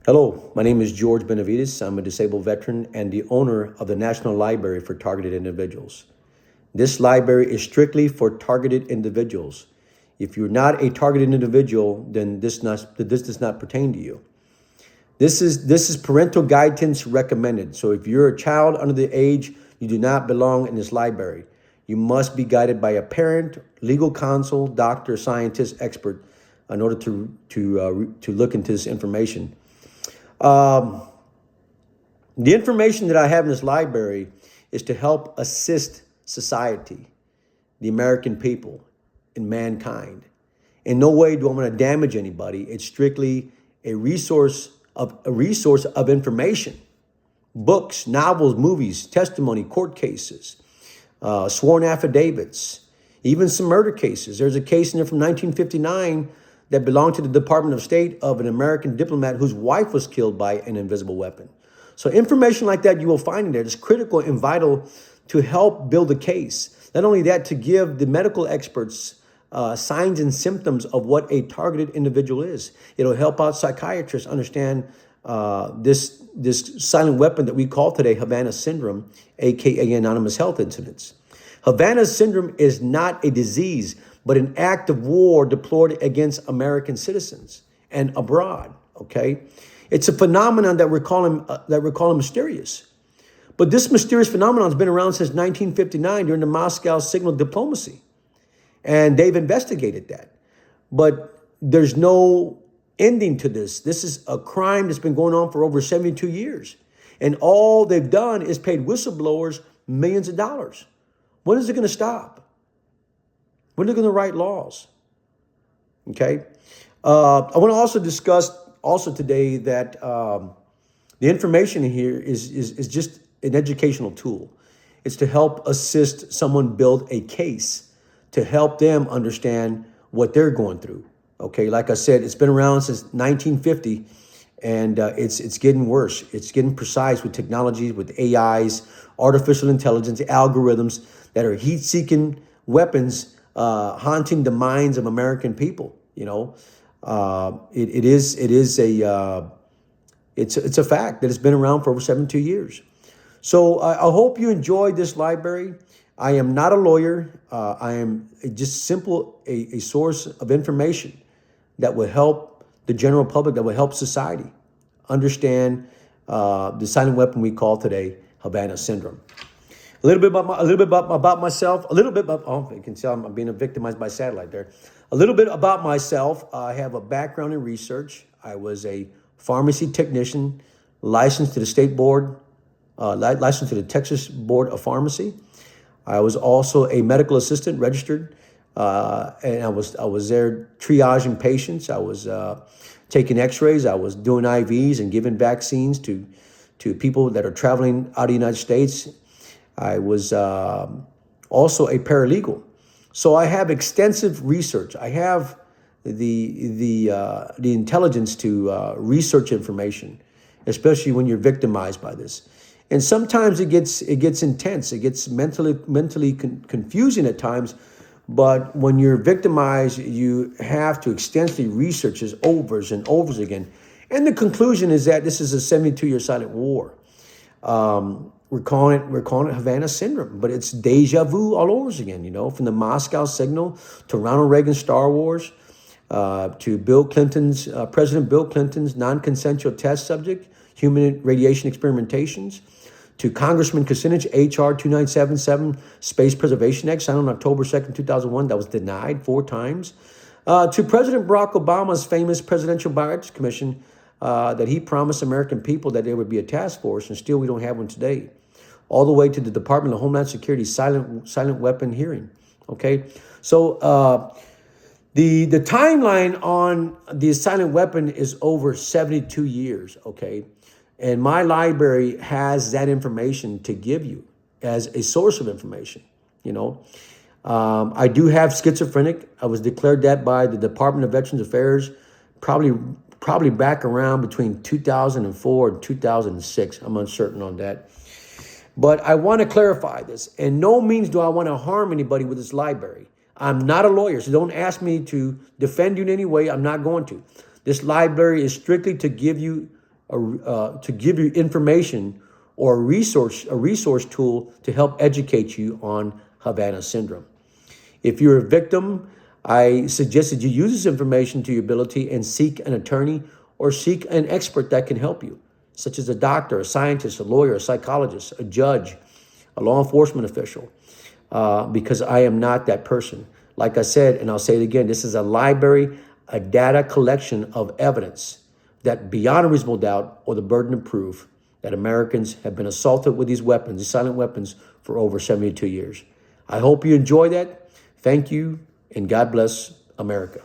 Hello, my name is George Benavides. I'm a disabled veteran and the owner of the National Library for Targeted Individuals. This library is strictly for targeted individuals. If you're not a targeted individual, then this does not pertain to you. This is parental guidance recommended. So if you're a child under the age, you do not belong in this library. You must be guided by a parent, legal counsel, doctor, scientist, expert in order to look into this information. Um, the information that I have in this library is to help assist society, the American people, and mankind. In no way do I want to damage anybody. It's strictly a resource of information. Books, novels, movies, testimony, court cases, sworn affidavits, even some murder cases. There's a case in there from 1959 that belonged to the Department of State of an American diplomat whose wife was killed by an invisible weapon. So information like that you will find in there is critical and vital to help build a case. Not only that, to give the medical experts signs and symptoms of what a targeted individual is. It'll help out psychiatrists understand this silent weapon that we call today Havana syndrome, aka anomalous health incidents. Havana syndrome is not a disease, but an act of war deployed against American citizens and abroad. Okay, it's a phenomenon that we're calling mysterious. But this mysterious phenomenon has been around since 1959 during the Moscow signal diplomacy, and they've investigated that. But there's no ending to this. This is a crime that's been going on for over 72 years, and all they've done is paid whistleblowers millions of dollars. When is it going to stop? When are they going to write laws? Okay. I want to also discuss today that the information here is just an educational tool. It's to help assist someone build a case to help them understand what they're going through. Okay, like I said, it's been around since 1950, and it's getting worse. It's getting precise with technology, with AIs, artificial intelligence, algorithms that are heat-seeking weapons haunting the minds of American people. It's a fact that it's been around for over 72 years. So I hope you enjoyed this library. I am not a lawyer. I am just a source of information that will help the general public, that will help society understand the silent weapon we call today Havana syndrome. A little bit about myself. A little bit about, oh, you can tell I'm being victimized by satellite there. A little bit about myself. I have a background in research. I was a pharmacy technician, licensed to the state board, licensed to the Texas Board of Pharmacy. I was also a medical assistant, registered, and I was there triaging patients. I was taking X-rays. I was doing IVs and giving vaccines to people that are traveling out of the United States. I was also a paralegal, so I have extensive research. I have the intelligence to research information, especially when you're victimized by this. And sometimes it gets intense. It gets mentally confusing at times. But when you're victimized, you have to extensively research this over and over again. And the conclusion is that this is a 72-year silent war. We're calling it Havana syndrome, but it's deja vu all over again. From the Moscow signal to Ronald Reagan's Star Wars, to President Bill Clinton's non-consensual test subject, human radiation experimentations, to Congressman Kucinich, H.R. 2977, Space Preservation Act, signed on October 2nd, 2001, that was denied 4 times, to President Barack Obama's famous Presidential Bioethics Commission, that he promised American people that there would be a task force, and still we don't have one today, all the way to the Department of Homeland Security silent weapon hearing. Okay, so the timeline on the silent weapon is over 72 years. Okay, and my library has that information to give you as a source of information. I do have schizophrenic. I was declared that by the Department of Veterans Affairs, probably back around between 2004 and 2006. I'm uncertain on that. But I want to clarify this. In no means do I want to harm anybody with this library. I'm not a lawyer, so don't ask me to defend you in any way. I'm not going to. This library is strictly to give you to give you information or a resource tool to help educate you on Havana syndrome. If you're a victim, I suggest that you use this information to your ability and seek an attorney or seek an expert that can help you, such as a doctor, a scientist, a lawyer, a psychologist, a judge, a law enforcement official, because I am not that person. Like I said, and I'll say it again, this is a library, a data collection of evidence that beyond a reasonable doubt or the burden of proof that Americans have been assaulted with these weapons, these silent weapons, for over 72 years. I hope you enjoy that. Thank you, and God bless America.